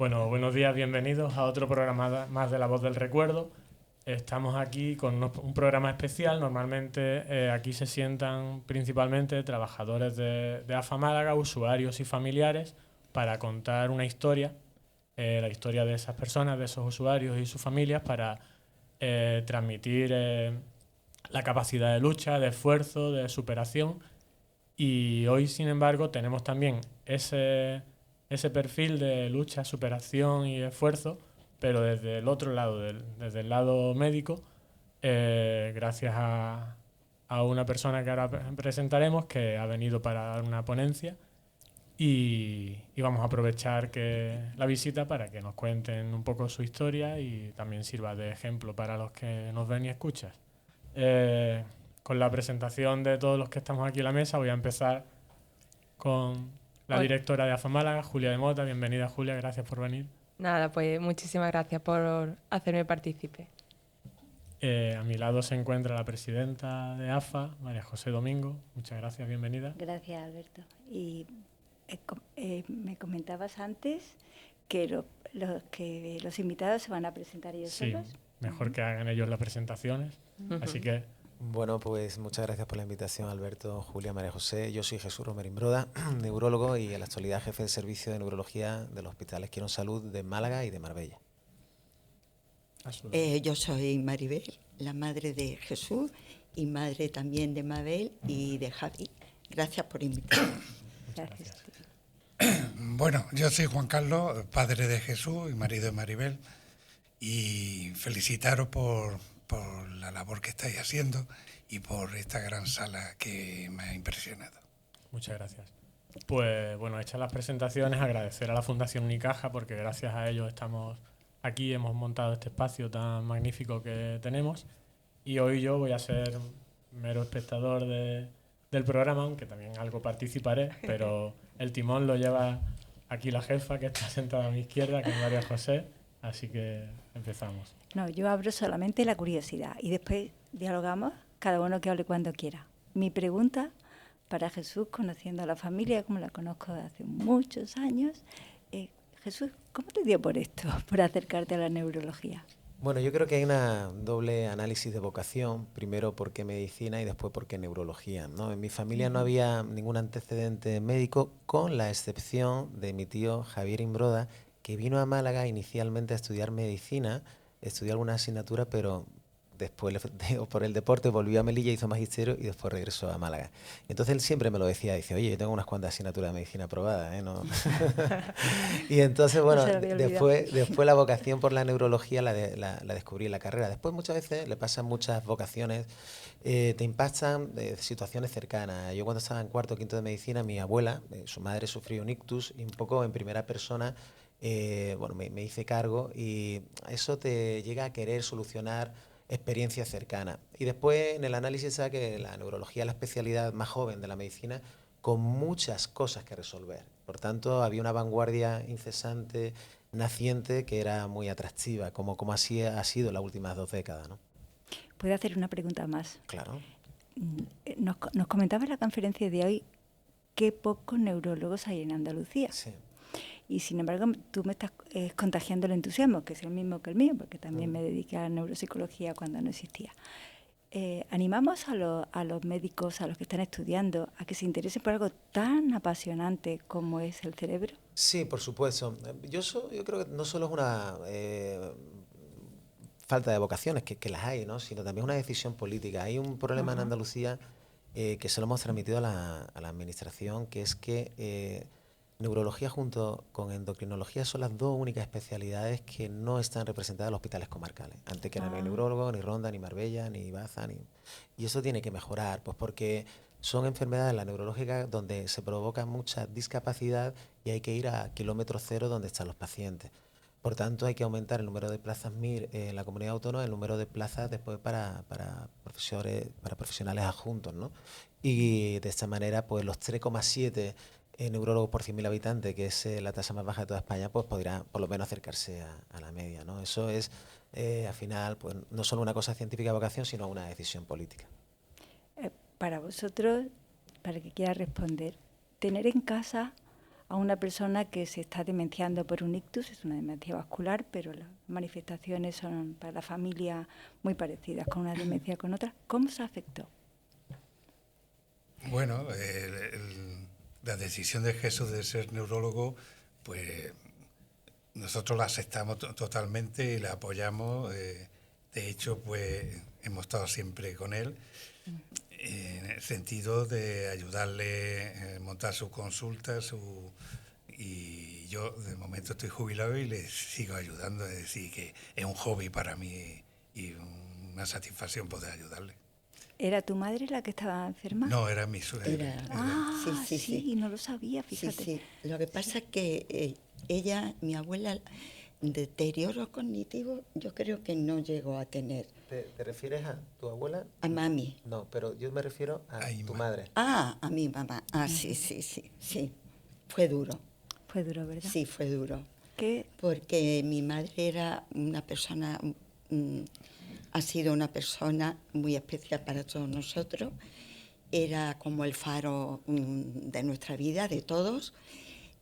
Bueno, buenos días, bienvenidos a otro programa más de La Voz del Recuerdo. Estamos aquí con un programa especial. Normalmente aquí se sientan principalmente trabajadores de AFA Málaga, usuarios y familiares, para contar una historia, la historia de esas personas, de esos usuarios y sus familias, para transmitir la capacidad de lucha, de esfuerzo, de superación. Y hoy, sin embargo, tenemos también ese perfil de lucha, superación y esfuerzo, pero desde el otro lado, desde el lado médico, gracias a una persona que ahora presentaremos, que ha venido para dar una ponencia, y vamos a aprovechar la visita para que nos cuenten un poco su historia y también sirva de ejemplo para los que nos ven y escuchan. Con la presentación de todos los que estamos aquí en la mesa, voy a empezar con la directora de AFA Málaga, Julia de Mota. Bienvenida, Julia, gracias por venir. Nada, pues muchísimas gracias por hacerme partícipe. A mi lado se encuentra la presidenta de AFA, María José Domingo. Muchas gracias, bienvenida. Gracias, Alberto. Y me comentabas antes que los invitados se van a presentar ellos solos. Sí, mejor que hagan ellos las presentaciones. Así que... Bueno, pues muchas gracias por la invitación, Alberto, Julia, María José. Yo soy Jesús Romerín Broda, neurólogo y en la actualidad jefe de servicio de neurología de los hospitales Quirónsalud de Málaga y de Marbella. Yo soy Maribel, la madre de Jesús y madre también de Mabel y de Javi. Gracias por invitarme. Gracias. Bueno, yo soy Juan Carlos, padre de Jesús y marido de Maribel, y felicitaros por la labor que estáis haciendo y por esta gran sala que me ha impresionado. Muchas gracias. Pues bueno, hechas las presentaciones, agradecer a la Fundación Unicaja, porque gracias a ellos estamos aquí, hemos montado este espacio tan magnífico que tenemos, y hoy yo voy a ser mero espectador del programa, aunque también algo participaré, pero el timón lo lleva aquí la jefa, que está sentada a mi izquierda, que es María José, así que empezamos. No, yo abro solamente la curiosidad y después dialogamos, cada uno que hable cuando quiera. Mi pregunta para Jesús, conociendo a la familia, como la conozco desde hace muchos años, Jesús, ¿cómo te dio por esto, por acercarte a la neurología? Bueno, yo creo que hay una doble análisis de vocación, primero por qué medicina y después por qué neurología, ¿no? En mi familia no había ningún antecedente médico, con la excepción de mi tío Javier Imbroda, que vino a Málaga inicialmente a estudiar medicina, estudió alguna asignatura, pero después por el deporte volvió a Melilla, hizo magisterio y después regresó a Málaga. Entonces él siempre me lo decía, dice, oye, yo tengo unas cuantas asignaturas de medicina aprobadas, ¿eh? ¿No? Y entonces, bueno, después la vocación por la neurología la descubrí en la carrera. Después muchas veces le pasan muchas vocaciones, te impactan situaciones cercanas. Yo cuando estaba en cuarto o quinto de medicina, mi abuela, su madre sufrió un ictus, y un poco en primera persona, bueno, me hice cargo, y eso te llega a querer solucionar experiencia cercana. Y después en el análisis sabe que la neurología es la especialidad más joven de la medicina, con muchas cosas que resolver. Por tanto, había una vanguardia incesante, naciente, que era muy atractiva, como así ha sido las últimas 2 décadas, ¿no? ¿Puedo hacer una pregunta más? Claro. Nos comentaba en la conferencia de hoy qué pocos neurólogos hay en Andalucía. Sí. Y sin embargo, tú me estás contagiando el entusiasmo, que es el mismo que el mío, porque también me dediqué a la neuropsicología cuando no existía. Animamos a los médicos, a los que están estudiando, a que se interesen por algo tan apasionante como es el cerebro. Sí, por supuesto. Yo creo que no solo es una falta de vocaciones, que las hay, ¿no? Sino también una decisión política. Hay un problema en Andalucía que se lo hemos transmitido a la administración, que es que neurología junto con endocrinología son las 2 únicas especialidades que no están representadas en los hospitales comarcales. Antes que no hay neurólogo, ni Ronda, ni Marbella, ni Baza, y eso tiene que mejorar, pues porque son enfermedades, la neurológica, donde se provoca mucha discapacidad y hay que ir a kilómetro cero donde están los pacientes. Por tanto, hay que aumentar el número de plazas MIR en la comunidad autónoma, el número de plazas después para profesionales adjuntos, ¿no? Y de esta manera, pues los 3,7 neurólogos por 100.000 habitantes, que es la tasa más baja de toda España, pues podrá por lo menos acercarse a la media, ¿no? Eso es, al final, pues no solo una cosa científica de vocación, sino una decisión política. Para vosotros, para que quiera responder, tener en casa a una persona que se está demenciando por un ictus, es una demencia vascular, pero las manifestaciones son para la familia muy parecidas con una demencia con otra. ¿Cómo se afectó? Bueno, la decisión de Jesús de ser neurólogo, pues nosotros la aceptamos totalmente y la apoyamos. De hecho, pues hemos estado siempre con él en el sentido de ayudarle a montar sus consultas, y yo de momento estoy jubilado y le sigo ayudando. Es decir, que es un hobby para mí y una satisfacción poder ayudarle. ¿Era tu madre la que estaba enferma? No, era mi suegra. Sí, no lo sabía, fíjate. Sí. Lo que pasa es que ella, mi abuela, deterioro cognitivo, yo creo que no llegó a tener. ¿Te refieres a tu abuela? A mami. No, pero yo me refiero a Ay, tu ma- madre. A mi mamá. Sí. Fue duro. Fue duro, ¿verdad? Sí, fue duro. ¿Qué? Porque mi madre era una persona, ha sido una persona muy especial para todos nosotros. Era como el faro de nuestra vida, de todos.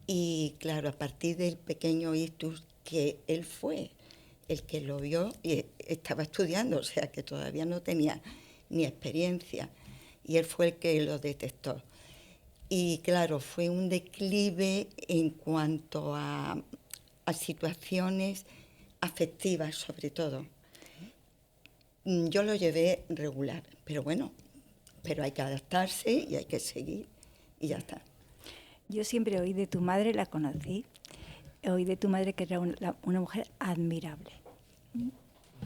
Y claro, a partir del pequeño ictus, que él fue el que lo vio y estaba estudiando, o sea que todavía no tenía ni experiencia, y él fue el que lo detectó. Y claro, fue un declive en cuanto a situaciones afectivas, sobre todo. Yo lo llevé regular, pero bueno, pero hay que adaptarse y hay que seguir y ya está. Yo siempre oí de tu madre, la conocí, oí de tu madre que era una mujer admirable,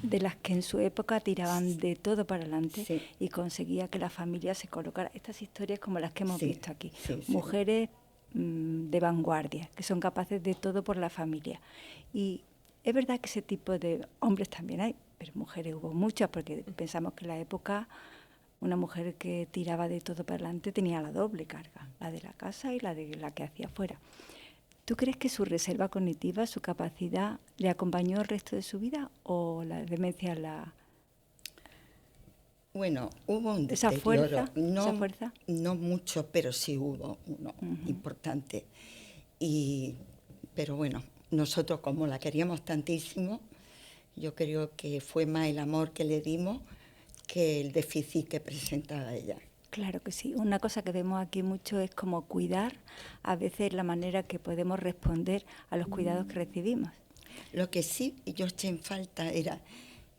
de las que en su época tiraban de todo para adelante, Sí. y conseguía que la familia se colocara. Estas historias como las que hemos Sí, visto aquí, sí. mujeres de vanguardia, que son capaces de todo por la familia. Y es verdad que ese tipo de hombres también hay, pero mujeres hubo muchas, porque pensamos que en la época una mujer que tiraba de todo para adelante tenía la doble carga, la de la casa y la de la que hacía fuera. ¿Tú crees que su reserva cognitiva, su capacidad, le acompañó el resto de su vida o la demencia Bueno, hubo un ¿Esa deterioro. fuerza? ¿Esa fuerza? No mucho, pero sí hubo uno importante. Pero bueno, nosotros como la queríamos tantísimo, yo creo que fue más el amor que le dimos que el déficit que presentaba ella. Claro que sí. Una cosa que vemos aquí mucho es como cuidar, a veces la manera que podemos responder a los cuidados que recibimos. Lo que sí yo eché en falta era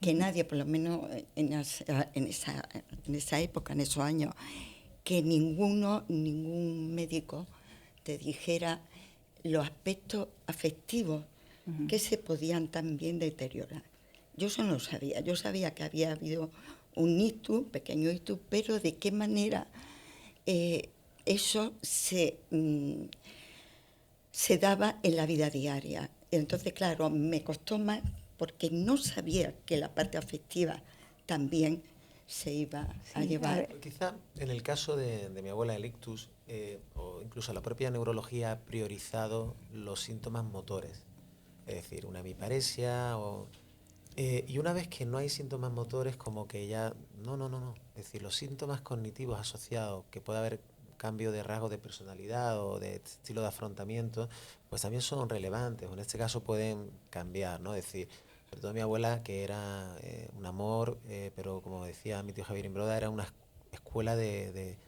que nadie, por lo menos en esa época, en esos años, que ningún médico te dijera los aspectos afectivos que se podían también deteriorar. Yo eso no lo sabía. Yo sabía que había habido un ictus, pequeño ictus, pero de qué manera eso se daba en la vida diaria. Entonces, claro, me costó más porque no sabía que la parte afectiva también se iba a llevar. Quizá en el caso de mi abuela el ictus, o incluso la propia neurología ha priorizado los síntomas motores, es decir, una hemiparesia y una vez que no hay síntomas motores, como que ya no, es decir, los síntomas cognitivos asociados, que puede haber cambio de rasgo de personalidad o de estilo de afrontamiento, pues también son relevantes, o en este caso pueden cambiar, ¿no? Es decir, sobre todo mi abuela, que era un amor, pero como decía mi tío Javier Imbroda, era una escuela de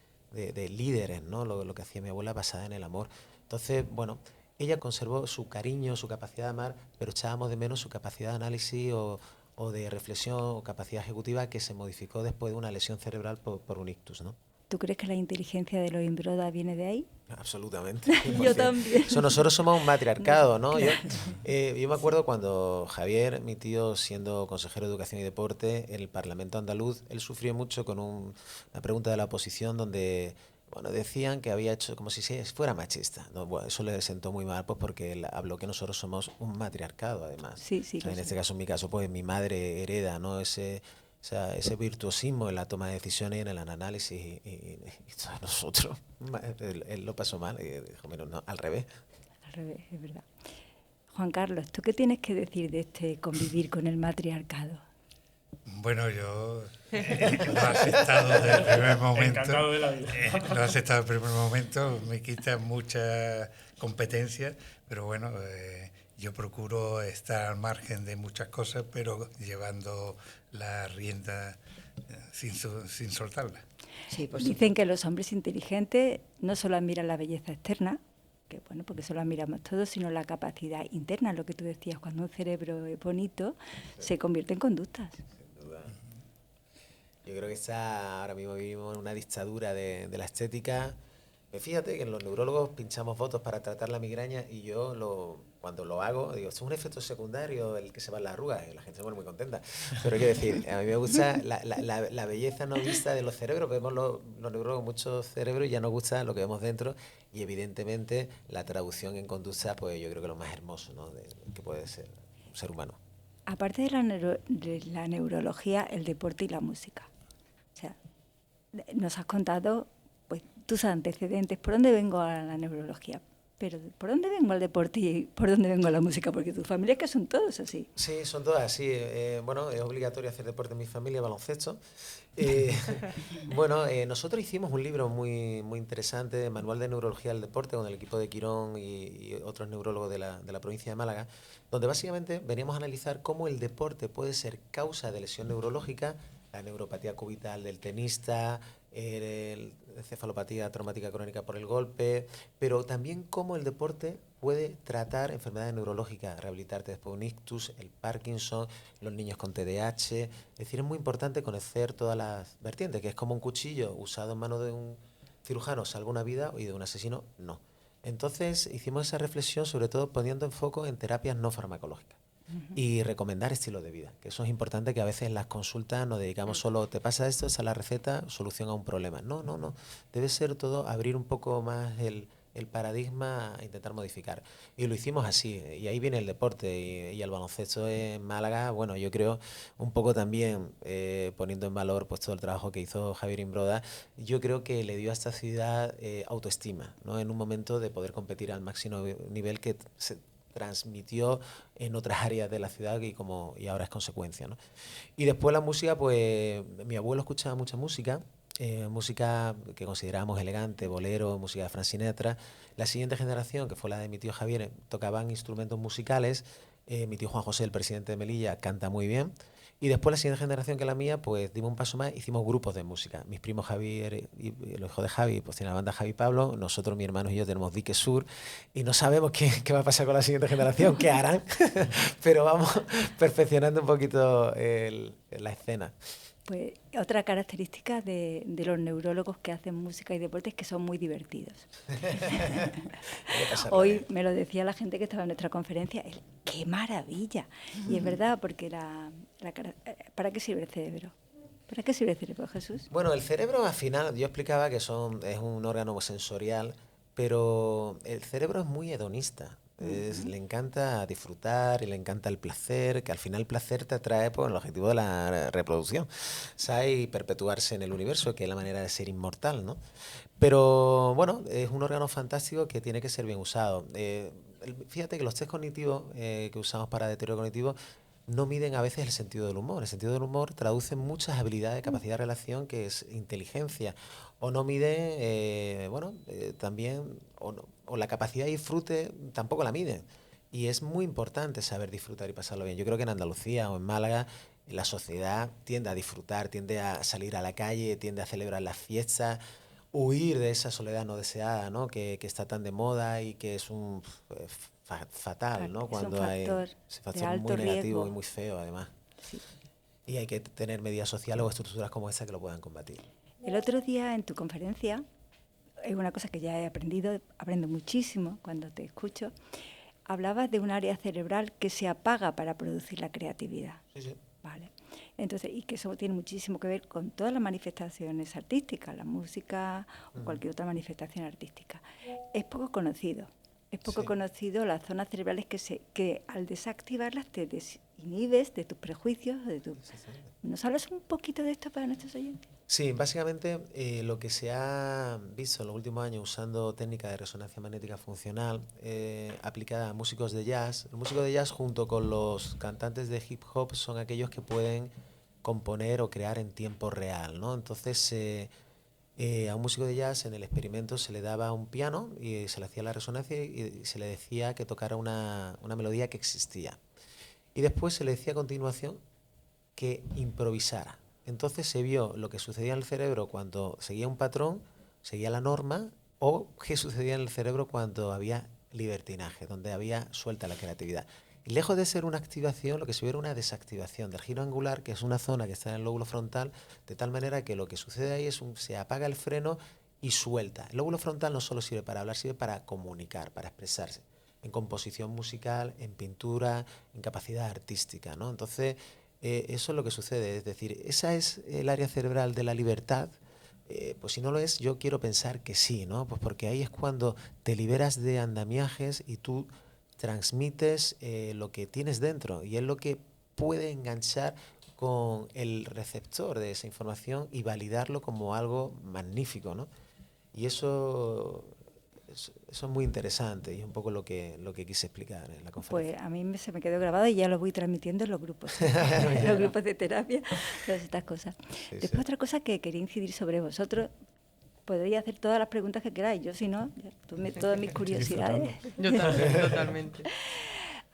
líderes, ¿no? Lo que hacía mi abuela basada en el amor. Entonces, bueno, ella conservó su cariño, su capacidad de amar, pero echábamos de menos su capacidad de análisis o de reflexión o capacidad ejecutiva que se modificó después de una lesión cerebral por un ictus, ¿no? ¿Tú crees que la inteligencia de los Imbroda viene de ahí? Absolutamente. Yo también. Nosotros somos un matriarcado, ¿no? Claro. Yo me acuerdo cuando Javier, mi tío, siendo consejero de Educación y Deporte en el Parlamento andaluz, él sufrió mucho con una pregunta de la oposición donde, bueno, decían que había hecho como si fuera machista, ¿no? Bueno, eso le sentó muy mal, pues porque él habló que nosotros somos un matriarcado, además. Sí, O sea, en lo este sé. caso, en mi caso, pues mi madre hereda, ¿no? Ese virtuosismo en la toma de decisiones y en el análisis y todos nosotros. Él lo pasó mal y dijo, mira, no, al revés. Al revés, es verdad. Juan Carlos, ¿tú qué tienes que decir de este convivir con el matriarcado? Bueno, yo lo he aceptado desde el primer momento. Encantado de la vida. Lo he aceptado desde el primer momento, me quita mucha competencia, pero bueno, yo procuro estar al margen de muchas cosas, pero llevando la rienda sin soltarla. Sí, por Dicen que los hombres inteligentes no solo admiran la belleza externa, que bueno, porque eso lo admiramos todos, sino la capacidad interna, lo que tú decías, cuando un cerebro es bonito, se convierte en conductas. Sin duda. Yo creo que ahora mismo vivimos en una dictadura de la estética. Fíjate que en los neurólogos pinchamos votos para tratar la migraña y yo cuando lo hago, digo, es un efecto secundario el que se van las arrugas y la gente se pone muy contenta. Pero quiero decir, a mí me gusta la belleza no vista de los cerebros. Vemos los neurólogos muchos cerebros y ya nos gusta lo que vemos dentro y evidentemente la traducción en conducta, pues yo creo que es lo más hermoso, ¿no? Que puede ser un ser humano. Aparte de la neurología, el deporte y la música. O sea, nos has contado pues tus antecedentes, por dónde vengo a la neurología, pero por dónde vengo al deporte y por dónde vengo a la música, porque tus familias que son todos así. Sí, son todas así. Bueno, es obligatorio hacer deporte en mi familia, baloncesto. Bueno, nosotros hicimos un libro muy, muy interesante, Manual de Neurología del Deporte, con el equipo de Quirón y otros neurólogos de la provincia de Málaga, donde básicamente veníamos a analizar cómo el deporte puede ser causa de lesión neurológica, la neuropatía cubital del tenista, el encefalopatía traumática crónica por el golpe, pero también cómo el deporte puede tratar enfermedades neurológicas, rehabilitarte después de un ictus, el Parkinson, los niños con TDAH. Es decir, es muy importante conocer todas las vertientes, que es como un cuchillo usado en mano de un cirujano salva una vida y de un asesino no. Entonces hicimos esa reflexión sobre todo poniendo en foco en terapias no farmacológicas. Y recomendar estilos de vida, que eso es importante, que a veces en las consultas nos dedicamos solo, te pasa esto, esa es la receta, solución a un problema. No, debe ser todo, abrir un poco más el paradigma a intentar modificar. Y lo hicimos así, y ahí viene el deporte y el baloncesto en Málaga, bueno, yo creo un poco también poniendo en valor pues todo el trabajo que hizo Javier Imbroda, yo creo que le dio a esta ciudad autoestima, ¿no? En un momento de poder competir al máximo nivel que se transmitió en otras áreas de la ciudad y ahora es consecuencia, ¿no? Y después la música, pues mi abuelo escuchaba mucha música, música que considerábamos elegante, bolero, música de Frank Sinatra. La siguiente generación, que fue la de mi tío Javier, tocaban instrumentos musicales. Mi tío Juan José, el presidente de Melilla, canta muy bien. Y después la siguiente generación, que la mía, pues dimos un paso más, hicimos grupos de música. Mis primos Javier y los hijos de Javi, pues tienen la banda Javi Pablo, nosotros, mi hermano y yo, tenemos Dique Sur, y no sabemos qué va a pasar con la siguiente generación, qué harán, pero vamos perfeccionando un poquito la escena. Pues otra característica de los neurólogos que hacen música y deporte es que son muy divertidos. Hoy me lo decía la gente que estaba en nuestra conferencia, ¡qué maravilla! Y es verdad, porque ¿para qué sirve el cerebro? ¿Para qué sirve el cerebro, Jesús? Bueno, el cerebro al final, yo explicaba que es un órgano sensorial, pero el cerebro es muy hedonista. Le encanta disfrutar y le encanta el placer, que al final el placer te atrae por el objetivo de la reproducción, ¿sabes? Y perpetuarse en el universo, que es la manera de ser inmortal, ¿no? Pero bueno, es un órgano fantástico que tiene que ser bien usado. Fíjate que los test cognitivos que usamos para deterioro cognitivo no miden a veces el sentido del humor. El sentido del humor traduce muchas habilidades, capacidad de relación, que es inteligencia. O no miden, también, o la capacidad de disfrute tampoco la miden. Y es muy importante saber disfrutar y pasarlo bien. Yo creo que en Andalucía o en Málaga la sociedad tiende a disfrutar, tiende a salir a la calle, tiende a celebrar las fiestas, huir de esa soledad no deseada, ¿no? Que está tan de moda y que es un fatal, ¿no? Cuando hay ese factor muy negativo y muy feo, además. Sí. Y hay que tener medidas sociales o estructuras como esa que lo puedan combatir. El otro día en tu conferencia, es una cosa que ya he aprendido, aprendo muchísimo cuando te escucho, hablabas de un área cerebral que se apaga para producir la creatividad. Sí. Vale. Entonces, y que eso tiene muchísimo que ver con todas las manifestaciones artísticas, la música o cualquier otra manifestación artística. Es poco conocido. Es poco conocido las zonas cerebrales que al desactivarlas te desinhibes de tus prejuicios. ¿Nos hablas un poquito de esto para nuestros oyentes? Sí, básicamente lo que se ha visto en los últimos años usando técnica de resonancia magnética funcional aplicada a músicos de jazz. Los músicos de jazz junto con los cantantes de hip hop son aquellos que pueden componer o crear en tiempo real, ¿no? Entonces, a un músico de jazz en el experimento se le daba un piano y se le hacía la resonancia y se le decía que tocara una melodía que existía. Y después se le decía a continuación que improvisara. Entonces se vio lo que sucedía en el cerebro cuando seguía un patrón, seguía la norma, o qué sucedía en el cerebro cuando había libertinaje, donde había suelta la creatividad. Y lejos de ser una activación, lo que se vio era una desactivación del giro angular, que es una zona que está en el lóbulo frontal, de tal manera que lo que sucede ahí es se apaga el freno y suelta. El lóbulo frontal no solo sirve para hablar, sirve para comunicar, para expresarse, en composición musical, en pintura, en capacidad artística, ¿no? Entonces, eso es lo que sucede, es decir, esa es el área cerebral de la libertad. Pues si no lo es, yo quiero pensar que sí, ¿no? Pues porque ahí es cuando te liberas de andamiajes y tú transmites lo que tienes dentro, y es lo que puede enganchar con el receptor de esa información y validarlo como algo magnífico, ¿no? Y eso es muy interesante y es un poco lo que quise explicar en la conferencia. Pues a mí se me quedó grabado y ya lo voy transmitiendo en los grupos, en los grupos de terapia, todas estas cosas. Sí, Después sí. otra cosa que quería incidir sobre vosotros, podéis hacer todas las preguntas que queráis, yo si no, todas mis curiosidades. Yo también, totalmente.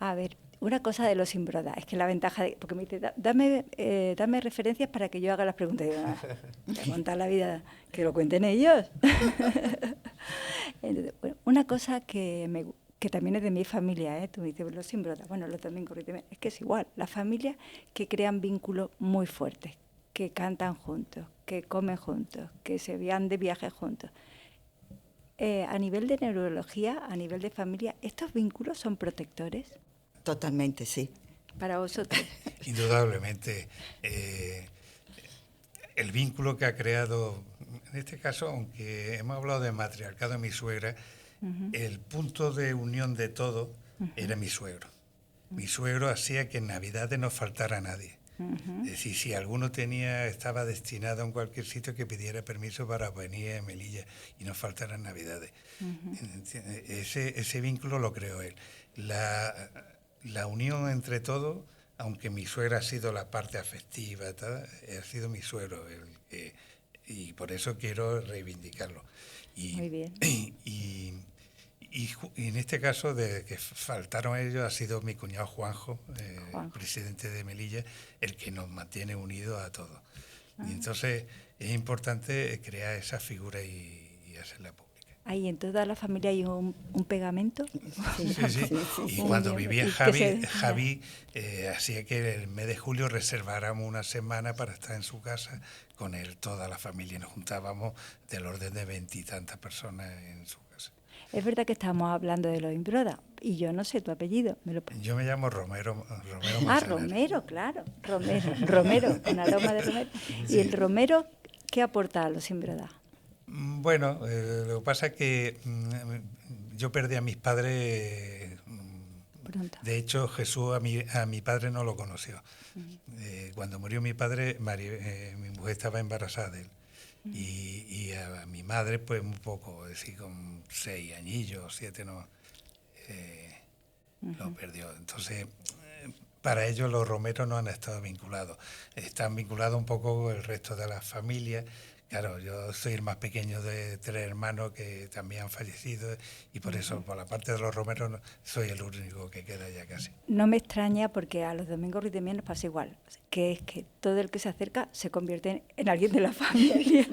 A ver, una cosa de los Imbroda, es que la ventaja de... Porque me dice, dame referencias para que yo haga las preguntas. Y digo, voy a contar la vida, que lo cuenten ellos. Entonces, bueno, una cosa que también es de mi familia, ¿eh? Tú me dices, los Imbroda, bueno, los domingos, es que es igual, las familias que crean vínculos muy fuertes, que cantan juntos, que comen juntos, que se van de viaje juntos. A nivel de neurología, a nivel de familia, ¿estos vínculos son protectores Totalmente, sí. para vosotros? Indudablemente. El vínculo que ha creado, en este caso, aunque hemos hablado de matriarcado de mi suegra, el punto de unión de todo era mi suegro. Mi suegro hacía que en Navidades no faltara nadie. Es decir, si alguno estaba destinado en cualquier sitio, que pidiera permiso para venir a Melilla y no faltaran Navidades. Ese vínculo lo creó él. La unión entre todos, aunque mi suegra ha sido la parte afectiva, ha sido mi suegro y por eso quiero reivindicarlo. Muy bien. Y en este caso, de que faltaron ellos, ha sido mi cuñado Juanjo, Juanjo. presidente de Melilla, el que nos mantiene unidos a todos. Y entonces es importante crear esa figura y hacerla pública. Ahí en toda la familia hay un pegamento. Sí. Y cuando vivía Javi hacía que el mes de julio reserváramos una semana para estar en su casa con él, toda la familia. Nos juntábamos del orden de 20 y tantas personas en su casa. Es verdad que estábamos hablando de los Imbroda y yo no sé tu apellido. Yo me llamo Romero Ah, Manzanares. Romero, claro. Romero, con aroma de Romero. ¿Y el Romero qué aporta a los Imbroda? Bueno, lo que pasa es que yo perdí a mis padres. Pronto. De hecho, Jesús a mi padre no lo conoció. Cuando murió mi padre, mi mujer estaba embarazada de él. Y a mi madre, pues muy poco, es decir, con 6 añillos, 7 no, lo perdió. Entonces, para ellos los romeros no han estado vinculados. Están vinculados un poco el resto de las familias. Claro, yo soy el más pequeño de 3 hermanos que también han fallecido y por eso, por la parte de los romeros, soy el único que queda ya casi. No me extraña porque a los domingos Ruiz de Miel nos pasa igual, que es que todo el que se acerca se convierte en alguien de la familia,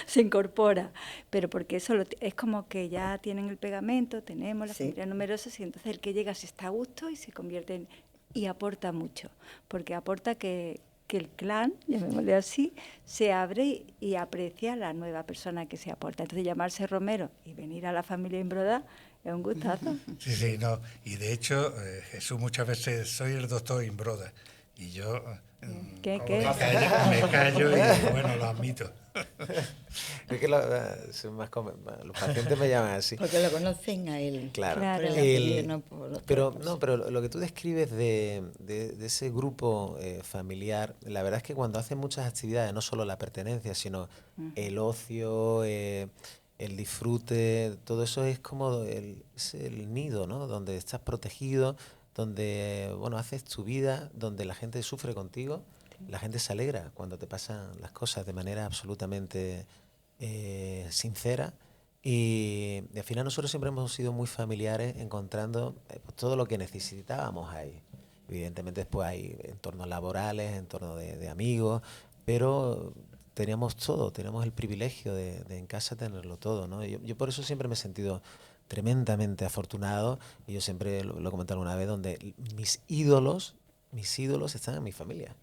se incorpora, pero porque eso es como que ya tienen el pegamento, tenemos la familia numerosa y entonces el que llega se está a gusto y se convierte y aporta mucho, porque aporta que el clan, llamémosle así, se abre y aprecia a la nueva persona que se aporta. Entonces llamarse Romero y venir a la familia Imbroda es un gustazo. Sí, no. Y de hecho, Jesús muchas veces, soy el doctor Imbroda. Y yo ¿Qué? Me callo y bueno, lo admito. Es que los pacientes me llaman así. Porque lo conocen a él. Claro. Por el apellido, no por otra Pero cosa. pero lo que tú describes de ese grupo familiar, la verdad es que cuando hacen muchas actividades, no solo la pertenencia, sino el ocio, el disfrute, todo eso es como es el nido, ¿no? Donde estás protegido, donde bueno haces tu vida, donde la gente sufre contigo. La gente se alegra cuando te pasan las cosas de manera absolutamente sincera. Y al final nosotros siempre hemos sido muy familiares encontrando pues, todo lo que necesitábamos ahí. Evidentemente después hay entornos laborales, entornos de amigos, pero teníamos todo, teníamos el privilegio de en casa tenerlo todo, ¿no? Yo por eso siempre me he sentido tremendamente afortunado, y yo siempre lo he comentado alguna vez, donde mis ídolos están en mi familia.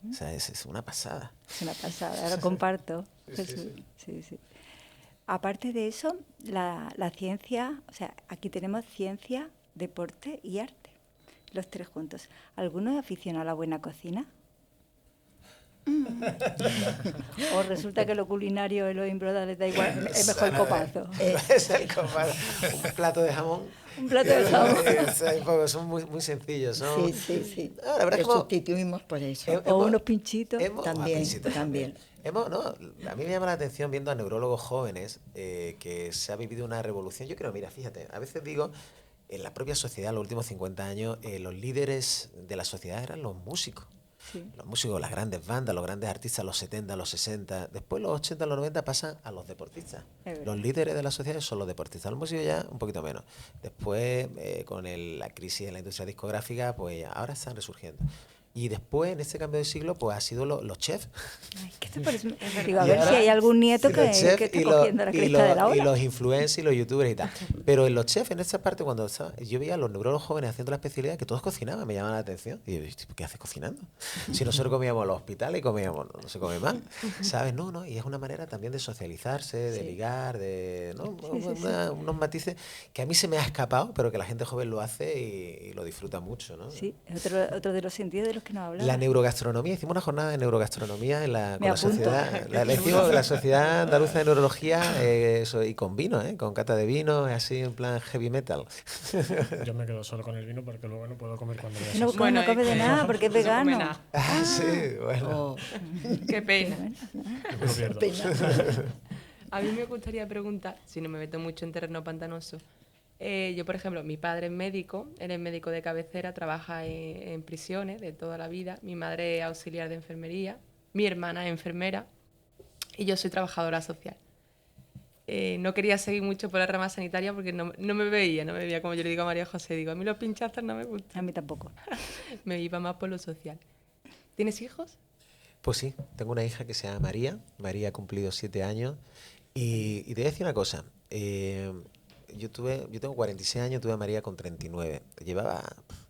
O sea, es una pasada. Es una pasada, lo comparto. Sí. Sí. Aparte de eso, la ciencia, o sea, aquí tenemos ciencia, deporte y arte, los tres juntos. ¿Alguno es aficionado a la buena cocina? ¿O resulta que lo culinario y los imbrodas les da igual, es mejor el copazo? Es el copazo. Un plato de jamón. Un plato de jamón. Son muy sencillos. Son... Sí. La verdad Lo sustituimos por eso. O unos pinchitos. También. A mí me llama la atención viendo a neurólogos jóvenes que se ha vivido una revolución. Yo creo, mira, fíjate, a veces digo, en la propia sociedad, los últimos 50 años, los líderes de la sociedad eran los músicos. Sí. Los músicos, las grandes bandas, los grandes artistas, los 70, los 60. Después los 80, los 90 pasan a los deportistas. Los líderes de la sociedad son los deportistas. Los músicos ya un poquito menos. Después, con la crisis en la industria discográfica, pues ahora están resurgiendo. Y después, en este cambio de siglo, pues ha sido los chefs. Ay, ¿qué te parece? Digo, a ver si hay algún nieto que esté cogiendo la cresta de la ola. Y los influencers y los youtubers y tal. Pero en los chefs, en esta parte, cuando yo veía a los neurólogos jóvenes haciendo la especialidad, que todos cocinaban, me llamaba la atención. Y yo, ¿qué haces cocinando? Si nosotros comíamos en los hospitales y comíamos, no se come mal, ¿sabes? No, y es una manera también de socializarse, de ligar, de unos matices que a mí se me ha escapado, pero que la gente joven lo hace y lo disfruta mucho, ¿no? Sí, es otro de los sentidos de los que nos hablamos. La neurogastronomía, hicimos una jornada de neurogastronomía con la sociedad, la Sociedad Andaluza de Neurología, y con vino, con cata de vino, así en plan heavy metal. Yo me quedo solo con el vino porque luego no puedo comer cuando voy a No, sesión. no come de nada porque es vegano. Sí, bueno. Qué pena. Yo me lo pierdo. A mí me gustaría preguntar, si no me meto mucho en terreno pantanoso, yo, por ejemplo, mi padre es médico, él es médico de cabecera, trabaja en prisiones de toda la vida, mi madre es auxiliar de enfermería, mi hermana es enfermera y yo soy trabajadora social. No quería seguir mucho por la rama sanitaria porque no me veía, como yo le digo a María José, digo, a mí los pinchazos no me gustan. A mí tampoco. Me iba más por lo social. ¿Tienes hijos? Pues sí, tengo una hija que se llama María ha cumplido 7 años y te voy a decir una cosa, yo tengo 46 años, tuve a María con 39. Llevaba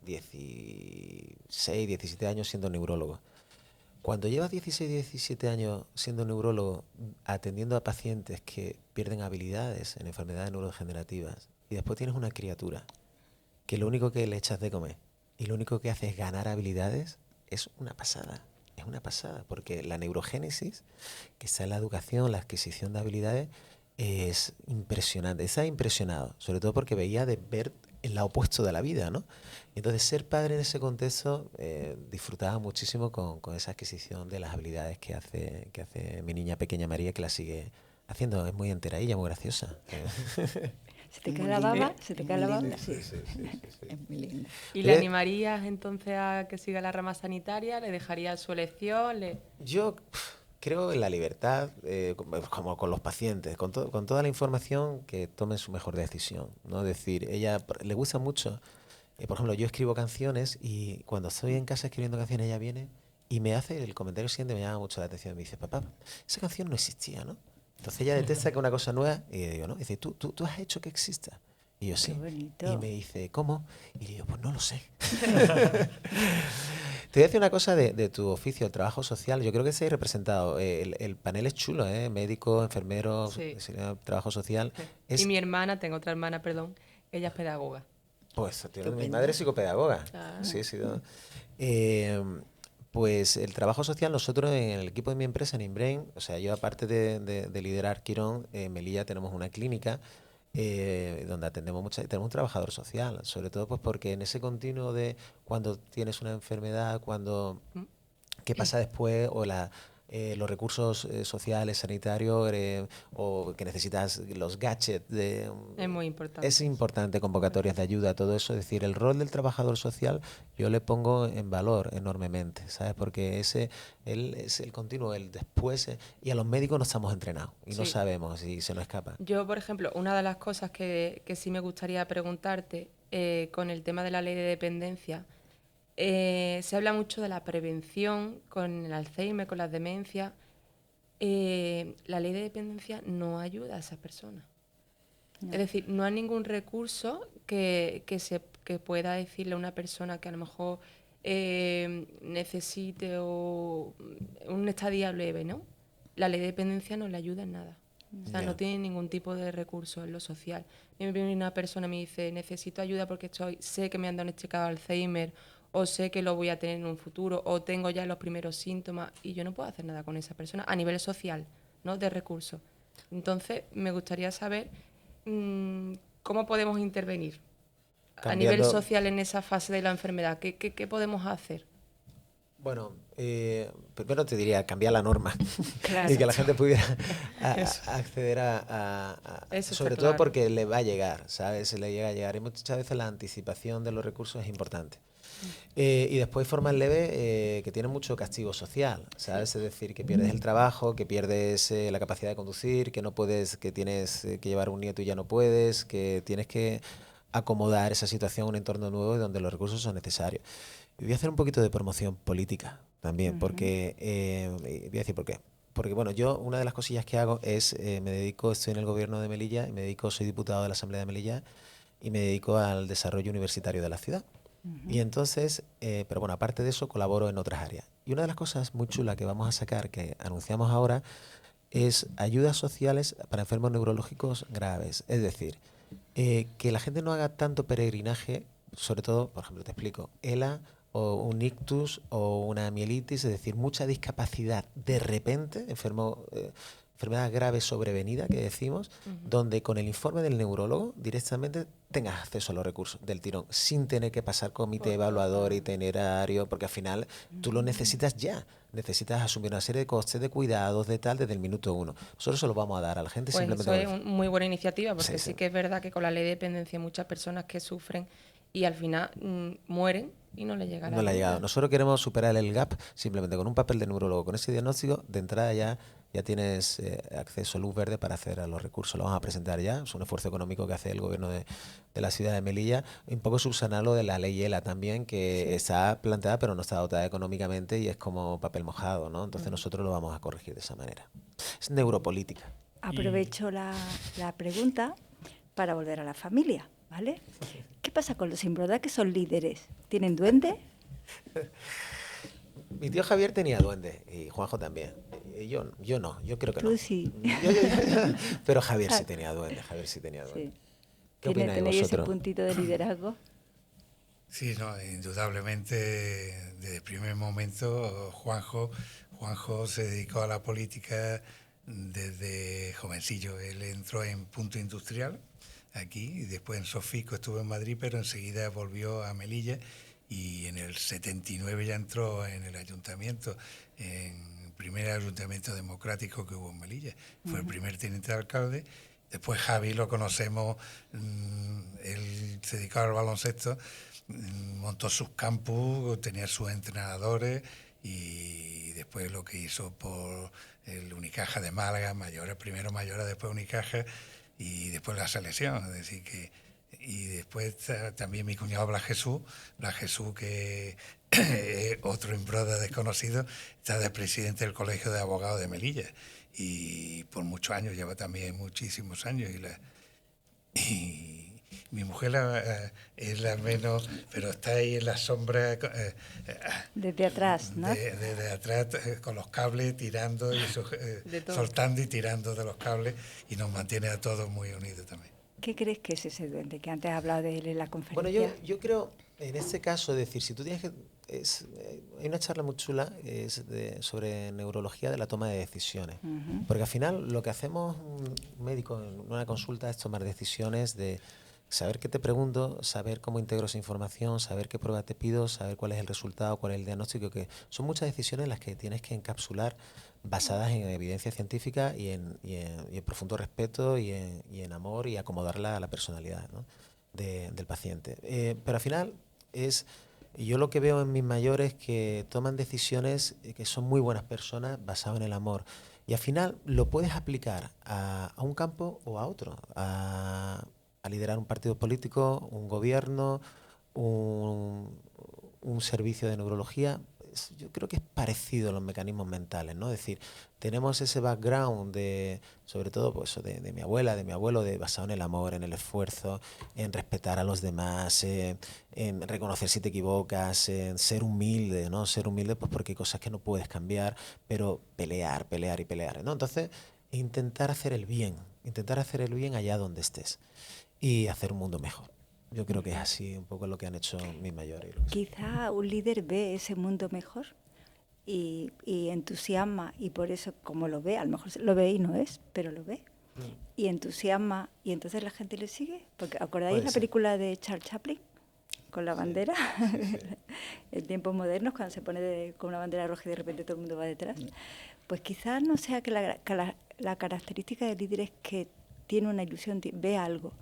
16, 17 años siendo neurólogo. Cuando llevas 16, 17 años siendo neurólogo, atendiendo a pacientes que pierden habilidades en enfermedades neurodegenerativas, y después tienes una criatura que lo único que le echas de comer y lo único que hace es ganar habilidades, es una pasada. Es una pasada, porque la neurogénesis, que está en la educación, la adquisición de habilidades, es impresionante. Estaba impresionado, sobre todo porque veía de ver el lado opuesto de la vida, ¿no? Entonces, ser padre en ese contexto, disfrutaba muchísimo con esa adquisición de las habilidades que hace mi niña pequeña María, que la sigue haciendo. Es muy enteradilla, muy graciosa. ¿Se te cae la baba? ¿Se te cae la baba? Sí. Es muy linda. ¿Y le animarías entonces a que siga la rama sanitaria? ¿Le dejarías su elección? Yo creo en la libertad, como con los pacientes, con toda la información, que tomen su mejor decisión, ¿no? Es decir, ella le gusta mucho, por ejemplo, yo escribo canciones y cuando estoy en casa escribiendo canciones, ella viene y me hace el comentario siguiente, me llama mucho la atención, me dice, papá, esa canción no existía, ¿no? Entonces ella detecta que es una cosa nueva y yo digo, ¿no? Y dice, ¿tú has hecho que exista? Y yo, sí. Bonito. Y me dice, ¿cómo? Y yo, pues no lo sé. Te voy a decir una cosa de tu oficio, el trabajo social. Yo creo que se ha representado. El panel es chulo, ¿eh? Médico, enfermero, Sí. trabajo social. Sí. Y mi hermana, tengo otra hermana, perdón, ella es pedagoga. Pues mi madre es psicopedagoga. Ah. Sí, sí. ¿No? Pues el trabajo social, nosotros en el equipo de mi empresa, en Inbrain, o sea, yo aparte de liderar Quirón, en Melilla tenemos una clínica donde atendemos tenemos un trabajador social, sobre todo pues porque en ese continuo de cuando tienes una enfermedad, qué pasa después, o los recursos sociales, sanitarios, o que necesitas los gadgets. Es muy importante. Es importante, convocatorias de ayuda, todo eso. Es decir, el rol del trabajador social yo le pongo en valor enormemente, ¿sabes? Porque él es el continuo, el después. Y a los médicos no estamos entrenados y no Sí. sabemos y se nos escapa. Yo, por ejemplo, una de las cosas que sí me gustaría preguntarte con el tema de la ley de dependencia, se habla mucho de la prevención con el Alzheimer, con las demencias. La ley de dependencia no ayuda a esas personas. No. Es decir, no hay ningún recurso que pueda decirle a una persona que a lo mejor necesite o una estadía leve, ¿no? La ley de dependencia no le ayuda en nada. O sea, Ya. no tiene ningún tipo de recurso en lo social. A mí me viene una persona y me dice, necesito ayuda porque sé que me han diagnosticado Alzheimer, o sé que lo voy a tener en un futuro, o tengo ya los primeros síntomas, y yo no puedo hacer nada con esa persona a nivel social, ¿no? De recursos. Entonces, me gustaría saber cómo podemos intervenir a nivel Cambiando- social en esa fase de la enfermedad. ¿Qué podemos hacer? Bueno, primero te diría cambiar la norma Claro. y que la gente pudiera Eso. acceder Eso sobre está todo claro. porque le va a llegar, ¿sabes? Se le llega a llegar y muchas veces la anticipación de los recursos es importante. Y después formas leves que tienen mucho castigo social, ¿sabes? Es decir, que pierdes el trabajo, que pierdes la capacidad de conducir, que no puedes, que tienes que llevar un nieto y ya no puedes, que tienes que acomodar esa situación a un entorno nuevo y donde los recursos son necesarios. Y voy a hacer un poquito de promoción política también, porque voy a decir por qué. Porque bueno, yo una de las cosillas que hago es, estoy en el gobierno de Melilla, soy diputado de la Asamblea de Melilla y me dedico al desarrollo universitario de la ciudad. Y entonces, pero bueno, aparte de eso, colaboro en otras áreas. Y una de las cosas muy chulas que vamos a sacar, que anunciamos ahora, es ayudas sociales para enfermos neurológicos graves. Es decir, que la gente no haga tanto peregrinaje, sobre todo, por ejemplo, te explico, ELA o un ictus o una mielitis, es decir, mucha discapacidad de repente, enfermedad grave sobrevenida que decimos, donde con el informe del neurólogo directamente tengas acceso a los recursos del tirón, sin tener que pasar comité evaluador, itinerario, porque al final tú lo necesitas ya. Necesitas asumir una serie de costes, de cuidados, de tal, desde el minuto uno. Nosotros se lo vamos a dar a la gente Pues simplemente eso es con el- muy buena iniciativa, porque Sí, sí, sí. que es verdad que con la ley de dependencia hay muchas personas que sufren y al final mueren y no les llega la No le ha llegado. ayuda. Nosotros queremos superar el gap simplemente con un papel de neurólogo. Con ese diagnóstico, de entrada ya tienes acceso a luz verde para acceder a los recursos. Lo vamos a presentar ya. Es un esfuerzo económico que hace el gobierno de la ciudad de Melilla. Un poco subsanar lo de la ley ELA también, que está planteada pero no está dotada económicamente y es como papel mojado, ¿no? Entonces nosotros lo vamos a corregir de esa manera. Es neuropolítica. Aprovecho la pregunta para volver a la familia, ¿vale? ¿Qué pasa con los Imbroda que son líderes? ¿Tienen duende? Mi tío Javier tenía duende y Juanjo también. Y yo no, yo creo que no. Tú sí. Pero Javier sí tenía duende, Javier sí tenía duende. Sí. ¿Qué opináis ¿Tenéis ese vosotros? puntito de liderazgo? Sí, no, indudablemente, desde el primer momento, Juanjo se dedicó a la política desde jovencillo. Él entró en Punto Industrial, aquí, y después en Sofico estuvo en Madrid, pero enseguida volvió a Melilla y en el 79 ya entró en el ayuntamiento, en el primer ayuntamiento democrático que hubo en Melilla. Fue el primer teniente de alcalde. Después Javi lo conocemos, él se dedicaba al baloncesto, montó sus campus, tenía sus entrenadores y después lo que hizo por el Unicaja de Málaga, primero Mayores, después Unicaja y después la selección. Es decir que, y después también mi cuñado Blas Jesús que otro Imbroda desconocido, está de presidente del Colegio de Abogados de Melilla y por muchos años, lleva también muchísimos años y mi mujer es la menos, pero está ahí en la sombra Desde atrás, ¿no? de atrás con los cables tirando y De todo. soltando y tirando de los cables y nos mantiene a todos muy unidos también. ¿Qué crees que es ese duende que antes has hablado de él en la Bueno, conferencia? yo creo, en este caso, es decir, si tú tienes que... hay una charla muy chula sobre neurología de la toma de decisiones. Porque al final lo que hacemos un médico en una consulta es tomar decisiones de Saber qué te pregunto, saber cómo integro esa información, saber qué prueba te pido, saber cuál es el resultado, cuál es el diagnóstico, que son muchas decisiones las que tienes que encapsular basadas en evidencia científica y en profundo respeto y en amor y acomodarla a la personalidad, ¿no? Del paciente. Pero al final yo lo que veo en mis mayores que toman decisiones que son muy buenas personas basadas en el amor. Y al final lo puedes aplicar a un campo o a otro, a liderar un partido político, un gobierno, un, un servicio de neurología. Yo creo que es parecido a los mecanismos mentales, ¿no? Es decir, tenemos ese background sobre todo pues, de mi abuela, de mi abuelo, basado en el amor, en el esfuerzo, en respetar a los demás, en reconocer si te equivocas, en ser humilde, ¿no? Ser humilde pues porque hay cosas que no puedes cambiar, pero pelear y pelear, ¿no? Entonces, intentar hacer el bien allá donde estés y hacer un mundo mejor. Yo creo que es así un poco lo que han hecho mis mayores. Quizá un líder ve ese mundo mejor y entusiasma, y por eso, como lo ve, a lo mejor lo ve y no es, pero lo ve, y entusiasma, y entonces la gente le sigue. Porque ¿acordáis la película de Charles Chaplin? Con la bandera, sí. En tiempos modernos, cuando se pone con una bandera roja y de repente todo el mundo va detrás. Pues quizás no sea que la característica del líder es que tiene una ilusión, ve algo